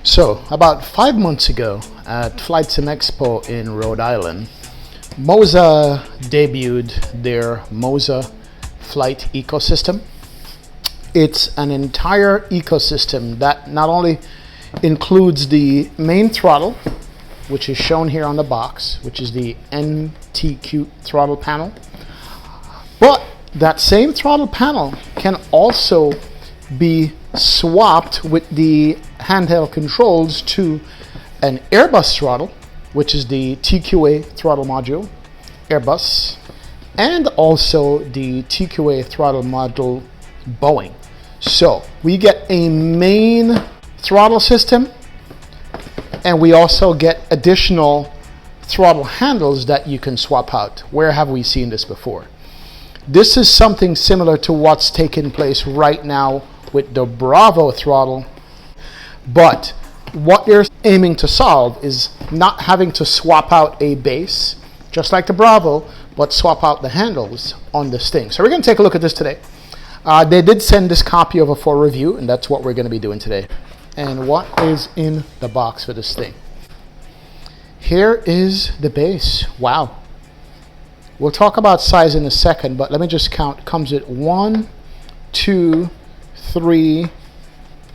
So, about 5 months ago at Flightsim Expo in Rhode Island, Moza debuted their Moza flight ecosystem. It's an entire ecosystem that not only includes the main throttle, which is shown here on the box, which is the NTQ throttle panel, but that same throttle panel can also be swapped with the handheld controls to an Airbus throttle, which is the TQA throttle module, Airbus, and also the TQA throttle module Boeing. So we get a main throttle system, and we also get additional throttle handles that you can swap out. Where have we seen this before? This is something similar to what's taking place right now with the Bravo throttle, but what they're aiming to solve is not having to swap out a base, just like the Bravo, but swap out the handles on this thing. So we're going to take a look at this today. They did send this copy over for review, and that's what we're going to be doing today. And what is in the box for this thing? Here is the base. Wow. We'll talk about size in a second, but let me just count. It comes with 1, 2, 3,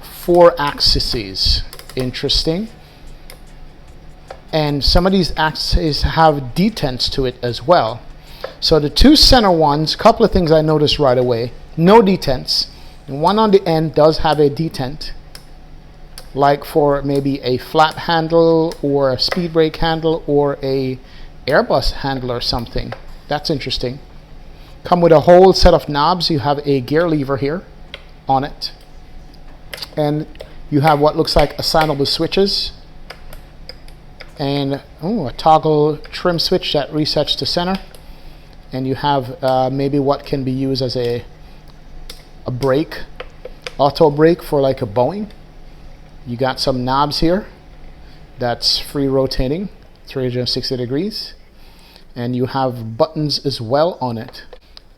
4 axes. Interesting. And some of these axes have detents to it as well. So the two center ones, a couple of things I noticed right away. No detents. And one on the end does have a detent, like for maybe a flap handle or a speed brake handle or a Airbus handle or something. That's interesting. Come with a whole set of knobs. You have a gear lever here on it, and you have what looks like assignable switches, and a toggle trim switch that resets to center, and you have maybe what can be used as a brake, auto brake for like a Boeing. You got some knobs here that's free rotating 360 degrees, and you have buttons as well on it.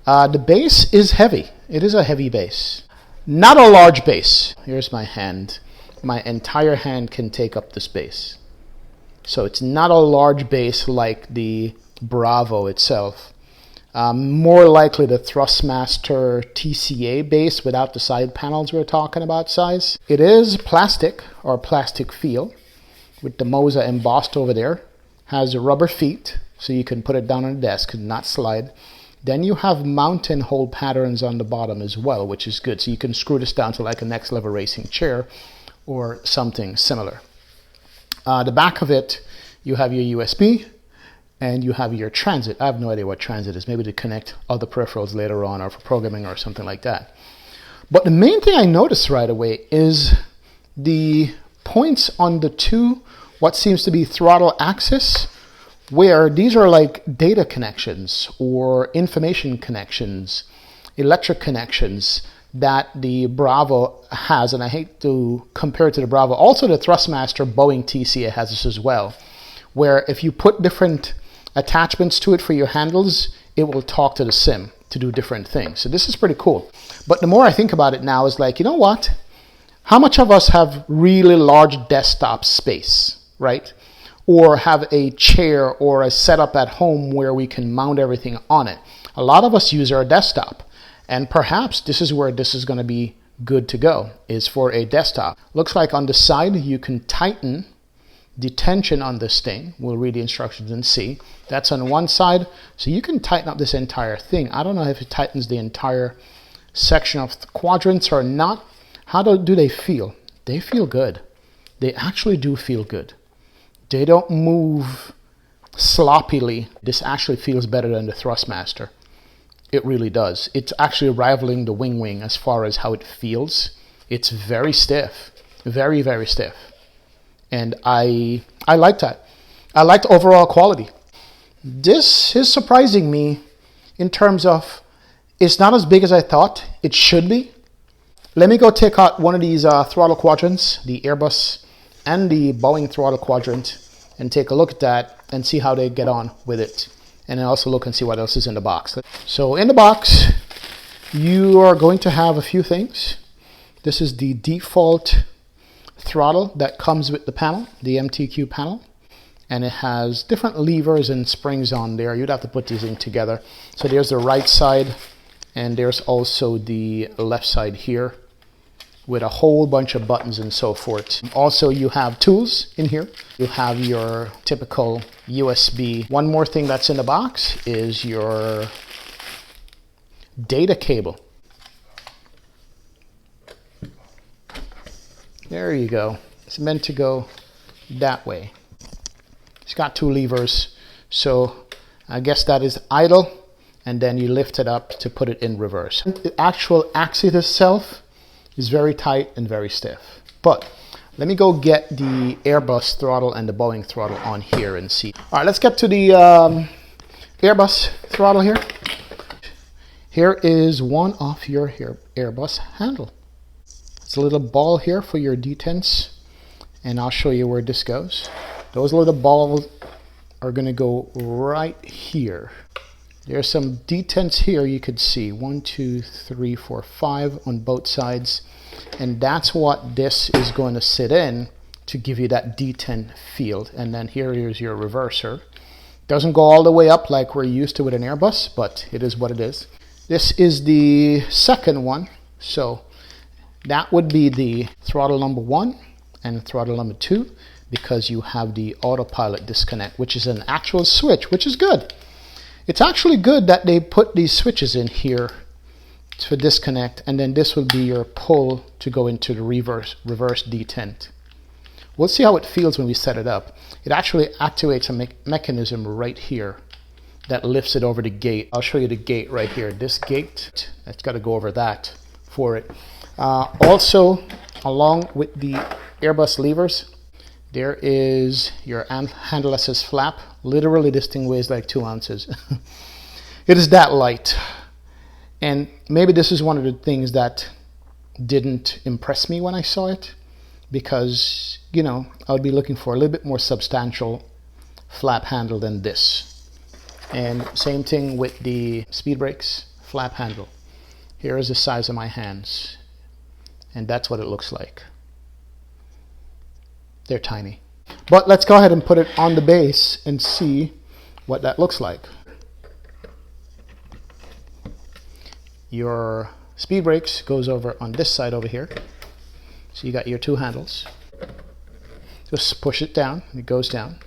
The base is heavy. It is a heavy base. Not a large base. Here's my hand. My entire hand can take up this base. So it's not a large base like the Bravo itself. More likely the Thrustmaster TCA base without the side panels we're talking about size. It is plastic or plastic feel with the Moza embossed over there. Has rubber feet, so you can put it down on the desk and not slide. Then you have mountain hole patterns on the bottom as well, which is good. So you can screw this down to like a next level racing chair or something similar. The back of it, you have your USB and you have your transit. I have no idea what transit is. Maybe to connect other peripherals later on or for programming or something like that. But the main thing I noticed right away is the points on the two, what seems to be throttle axis, where these are like data connections or information connections, electric connections that the Bravo has. And I hate to compare it to the Bravo. Also the Thrustmaster Boeing TCA has this as well, where if you put different attachments to it for your handles, it will talk to the sim to do different things. So this is pretty cool. But the more I think about it now, is like, you know what? How much of us have really large desktop space, right? Or have a chair or a setup at home where we can mount everything on it. A lot of us use our desktop, and perhaps this is where this is going to be good to go, is for a desktop. Looks like on the side you can tighten the tension on this thing. We'll read the instructions and see. That's on one side, so you can tighten up this entire thing. I don't know if it tightens the entire section of the quadrants or not. How do they feel? They feel good. They actually do feel good. They don't move sloppily. This actually feels better than the Thrustmaster. It really does. It's actually rivaling the Wing as far as how it feels. It's very stiff. Very, very stiff. And I like that. I like the overall quality. This is surprising me in terms of it's not as big as I thought it should be. Let me go take out one of these throttle quadrants, the Airbus and the Boeing throttle quadrant, and take a look at that and see how they get on with it. And then also look and see what else is in the box. So in the box, you are going to have a few things. This is the default throttle that comes with the panel, the MTQ panel. And it has different levers and springs on there. You'd have to put these in together. So there's the right side, and there's also the left side here with a whole bunch of buttons and so forth. Also, you have tools in here. You have your typical USB. One more thing that's in the box is your data cable. There you go. It's meant to go that way. It's got two levers, so I guess that is idle, and then you lift it up to put it in reverse. The actual axis itself is very tight and very stiff. But let me go get the Airbus throttle and the Boeing throttle on here and see. All right, let's get to the Airbus throttle here. Here is one of your Airbus handle. It's a little ball here for your detents, and I'll show you where this goes. Those little balls are going to go right here. There's some detents here you could see. 1, 2, 3, 4, 5 on both sides. And that's what this is going to sit in to give you that detent field. And then here's your reverser. Doesn't go all the way up like we're used to with an Airbus, but it is what it is. This is the second one. So that would be the throttle number 1 and throttle number 2, because you have the autopilot disconnect, which is an actual switch, which is good. It's actually good that they put these switches in here to disconnect, and then this will be your pull to go into the reverse detent. We'll see how it feels when we set it up. It actually activates a mechanism right here that lifts it over the gate. I'll show you the gate right here. This gate, it's got to go over that for it. Also, along with the Airbus levers, there is your handle assist flap. Literally, this thing weighs like 2 ounces. It is that light. And maybe this is one of the things that didn't impress me when I saw it, because, you know, I would be looking for a little bit more substantial flap handle than this. And same thing with the speed brakes flap handle. Here is the size of my hands, and that's what it looks like. They're tiny. But let's go ahead and put it on the base and see what that looks like. Your speed brakes goes over on this side over here. So you got your 2 handles. Just push it down, it goes down.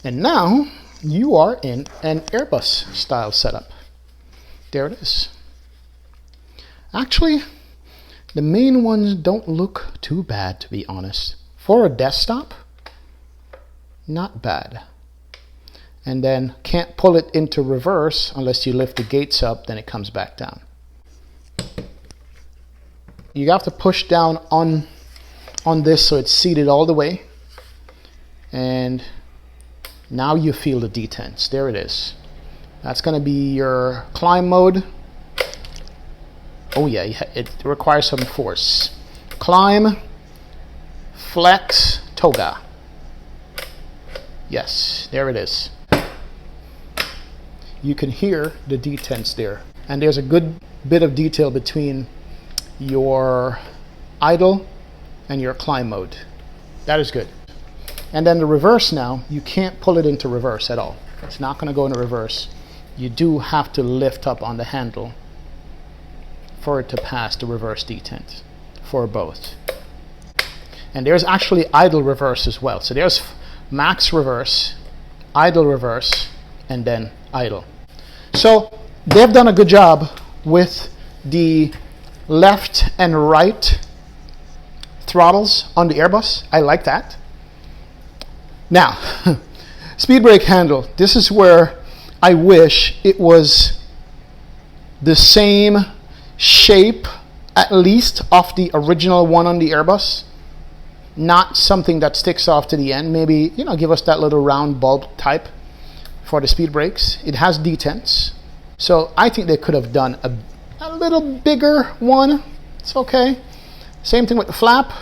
And now you are in an Airbus style setup. There it is. Actually, the main ones don't look too bad, to be honest. For a desktop, not bad. And then can't pull it into reverse unless you lift the gates up, then it comes back down. You have to push down on this so it's seated all the way. And now you feel the detents. There it is. That's going to be your climb mode. Oh yeah, it requires some force. Climb, flex, toga. Yes, there it is. You can hear the detents there. And there's a good bit of detail between your idle and your climb mode. That is good. And then the reverse now, you can't pull it into reverse at all. It's not going to go into reverse. You do have to lift up on the handle for it to pass the reverse detent for both. And there's actually idle reverse as well. So there's max reverse, idle reverse, and then idle. So they've done a good job with the left and right throttles on the Airbus. I like that. Now, speed brake handle. This is where I wish it was the same shape, at least, of the original one on the Airbus. Not something that sticks off to the end. Maybe, you know, give us that little round bulb type for the speed brakes. It has detents. So I think they could have done a little bigger one. It's okay. Same thing with the flap.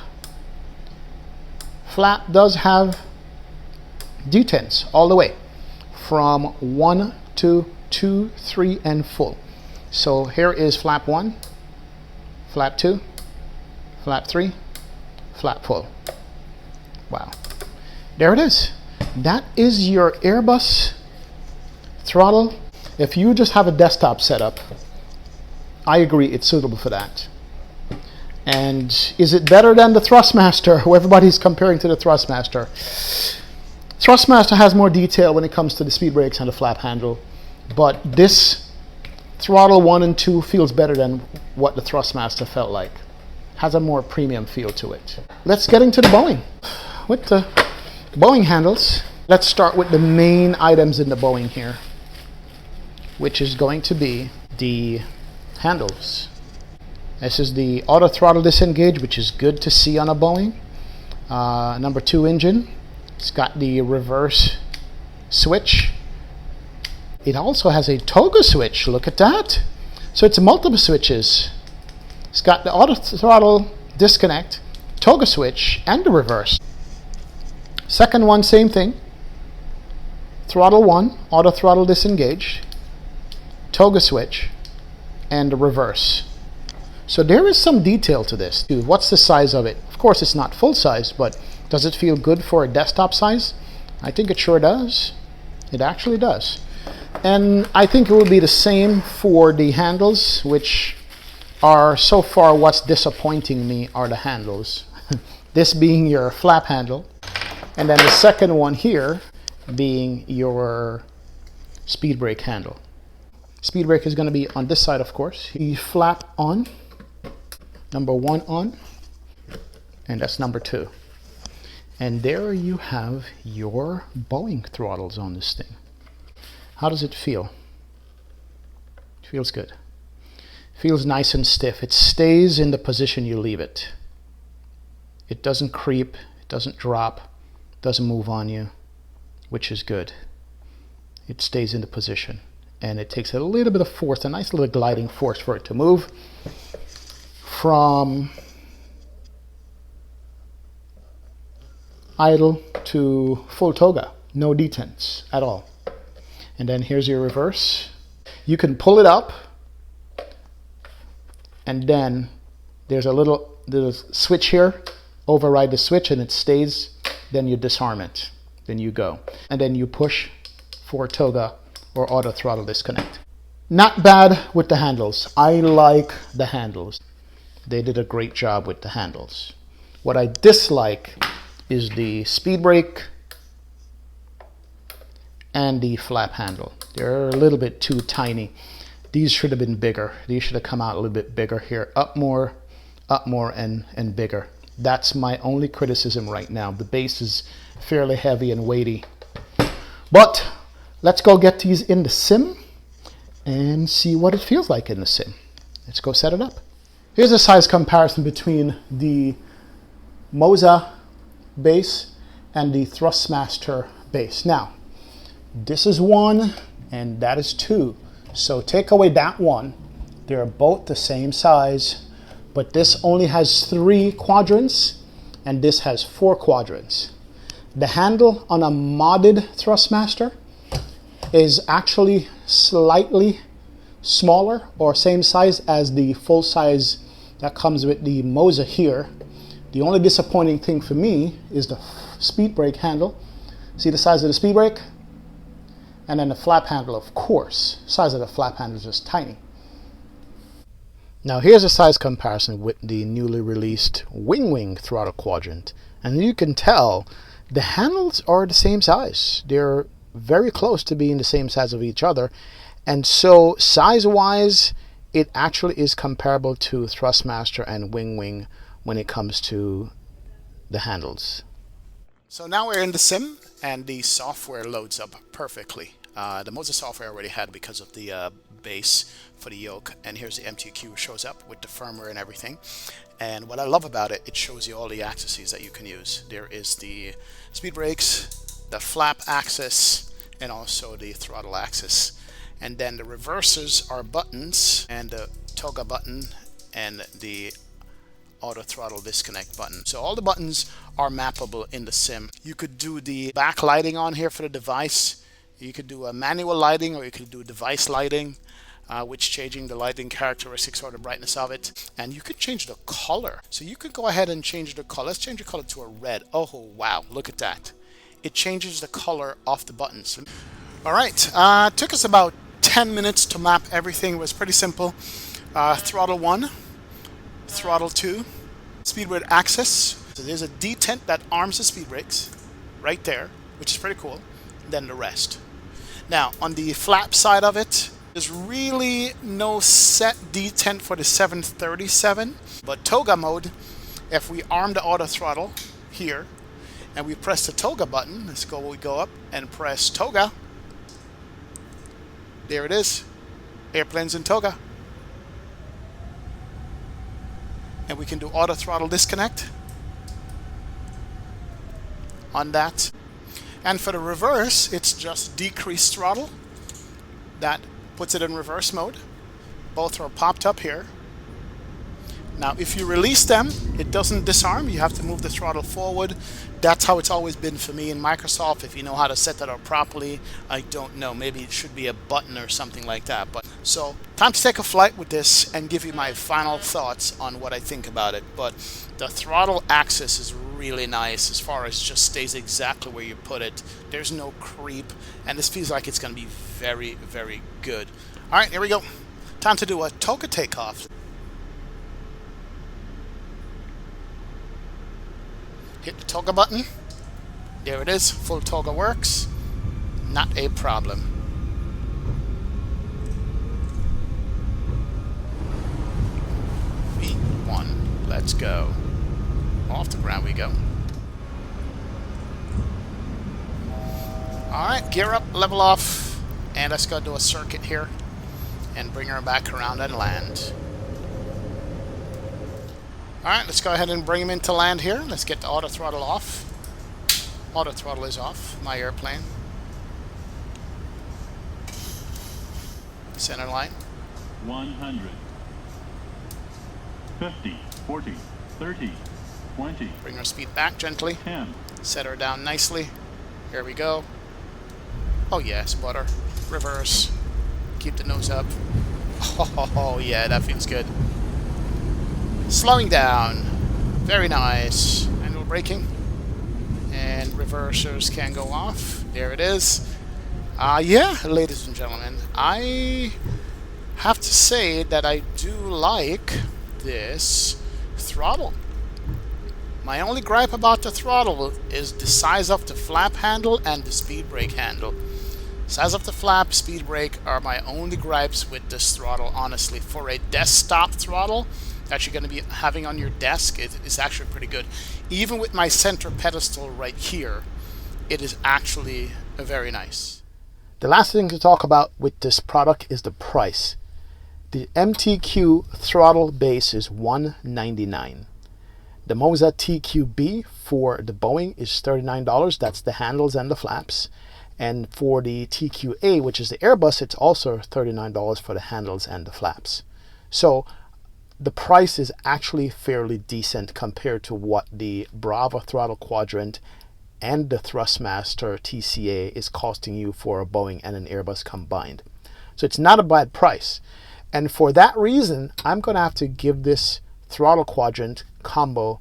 Flap does have detents all the way from 1 to 2, 3, and full. So here is flap 1, flap 2, flap 3, flap full. Wow. There it is. That is your Airbus throttle. If you just have a desktop setup, I agree it's suitable for that. And is it better than the Thrustmaster, who everybody's comparing to the Thrustmaster? Thrustmaster has more detail when it comes to the speed brakes and the flap handle, but this throttle 1 and 2 feels better than what the Thrustmaster felt like. Has a more premium feel to it. Let's get into the Boeing. With the Boeing handles, let's start with the main items in the Boeing here, which is going to be the handles. This is the auto throttle disengage, which is good to see on a Boeing. Number 2 engine. It's got the reverse switch. It also has a toggle switch. Look at that. So it's multiple switches. It's got the auto throttle disconnect, toggle switch, and the reverse. Second one, same thing. Throttle 1, auto throttle disengage, toggle switch, and the reverse. So there is some detail to this. Dude, what's the size of it? Of course, it's not full size, but does it feel good for a desktop size? I think it sure does. It actually does. And I think it will be the same for the handles, which are so far what's disappointing me are the handles. This being your flap handle, and then the second one here being your speed brake handle. Speed brake is going to be on this side, of course. The flap on, number 1 on, and that's number 2. And there you have your Boeing throttles on this thing. How does it feel? It feels good. It feels nice and stiff. It stays in the position you leave it. It doesn't creep, it doesn't drop, doesn't move on you, which is good. It stays in the position. And it takes a little bit of force, a nice little gliding force for it to move from idle to full toga. No detents at all. And then here's your reverse. You can pull it up, and then there's a little switch here. Override the switch and it stays. Then you disarm it. Then you go. And then you push for toga or auto throttle disconnect. Not bad with the handles. I like the handles. They did a great job with the handles. What I dislike is the speed brake and the flap handle. They're a little bit too tiny. These should have been bigger. These should have come out a little bit bigger here. Up more and bigger. That's my only criticism right now. The base is fairly heavy and weighty. But let's go get these in the sim and see what it feels like in the sim. Let's go set it up. Here's a size comparison between the Moza base and the Thrustmaster base. Now, this is 1 and that is 2. So take away that one. They're both the same size, but this only has 3 quadrants and this has 4 quadrants. The handle on a modded Thrustmaster is actually slightly smaller or same size as the full size that comes with the Moza here. The only disappointing thing for me is the speed brake handle. See the size of the speed brake? And then the flap handle, of course. The size of the flap handle is just tiny. Now here's a size comparison with the newly released Wing throttle quadrant. And you can tell the handles are the same size. They're very close to being the same size of each other. And so size-wise, it actually is comparable to Thrustmaster and Wing when it comes to the handles. So now we're in the sim and the software loads up perfectly. The Moza software I already had because of the base for the Yoke, and here's the MTQ shows up with the firmware and everything. And what I love about it, it shows you all the axes that you can use. There is the speed brakes, the flap axis, and also the throttle axis. And then the reversers are buttons, and the toga button and the auto throttle disconnect button. So all the buttons are mappable in the sim. You could do the backlighting on here for the device. You could do a manual lighting, or you could do device lighting, which changing the lighting characteristics or the brightness of it. And you could change the color. So you could go ahead and change the color. Let's change the color to a red. Oh wow, look at that. It changes the color of the buttons. All right, took us about 10 minutes to map everything. It was pretty simple. Throttle 1, throttle 2, speed brake axis. So there's a detent that arms the speed brakes right there, which is pretty cool. Then the rest. Now on the flap side of it, there's really no set detent for the 737, but toga mode, if we arm the auto throttle here and we press the toga button, we go up and press toga. There it is, airplanes in toga. And we can do auto throttle disconnect on that. And for the reverse, it's just decreased throttle. That puts it in reverse mode. Both are popped up here. Now, if you release them, it doesn't disarm. You have to move the throttle forward. That's how it's always been for me in Microsoft. If you know how to set that up properly, I don't know. Maybe it should be a button or something like that. But so, time to take a flight with this and give you my final thoughts on what I think about it. But the throttle axis is really nice as far as just stays exactly where you put it. There's no creep, and this feels like it's going to be very, very good. All right, here we go. Time to do a toga takeoff. Hit the toga button. There it is. Full toga works. Not a problem. V1. Let's go. Off the ground we go. Alright, gear up, level off, and let's go do a circuit here and bring her back around and land. Alright, let's go ahead and bring him into land here. Let's get the auto throttle off. Auto throttle is off, my airplane. Center line. 100. 50, 40, 30, 20. Bring our speed back gently. 10. Set her down nicely. Here we go. Oh yes, butter. Reverse. Keep the nose up. Oh yeah, that feels good. Slowing down. Very nice. Manual braking. And reversers can go off. There it is. Yeah, ladies and gentlemen, I have to say that I do like this throttle. My only gripe about the throttle is the size of the flap handle and the speed brake handle. Size of the flap, speed brake are my only gripes with this throttle, honestly. For a desktop throttle that you're going to be having on your desk, it is actually pretty good. Even with my center pedestal right here, it is actually very nice. The last thing to talk about with this product is the price. The MTQ throttle base is $199. The Moza TQB for the Boeing is $39. That's the handles and the flaps. And for the TQA, which is the Airbus, it's also $39 for the handles and the flaps. So the price is actually fairly decent compared to what the Brava Throttle Quadrant and the Thrustmaster TCA is costing you for a Boeing and an Airbus combined. So it's not a bad price. And for that reason, I'm going to have to give this Throttle Quadrant combo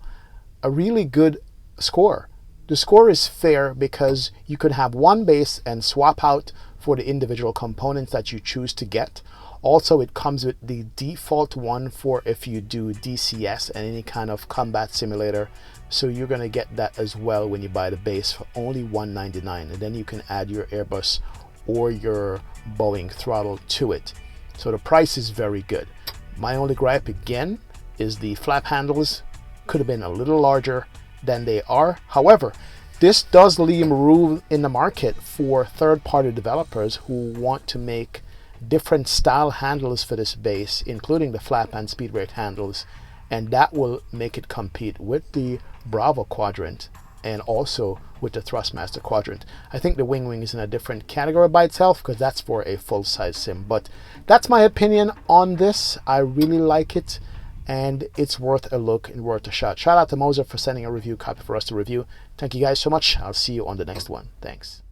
a really good score. The score is fair because you could have one base and swap out for the individual components that you choose to get. Also, it comes with the default one for if you do DCS and any kind of combat simulator. So you're going to get that as well when you buy the base for only $199. And then you can add your Airbus or your Boeing throttle to it. So the price is very good. My only gripe again is the flap handles could have been a little larger than they are. However, this does leave room in the market for third-party developers who want to make different style handles for this base, including the flap and speed brake handles, and that will make it compete with the Bravo Quadrant and also with the Thrustmaster Quadrant. I think the Wing is in a different category by itself because that's for a full-size sim. But that's my opinion on this. I really like it, and it's worth a look and worth a shot. Shout out to Moza for sending a review copy for us to review. Thank you guys so much. I'll see you on the next one. Thanks.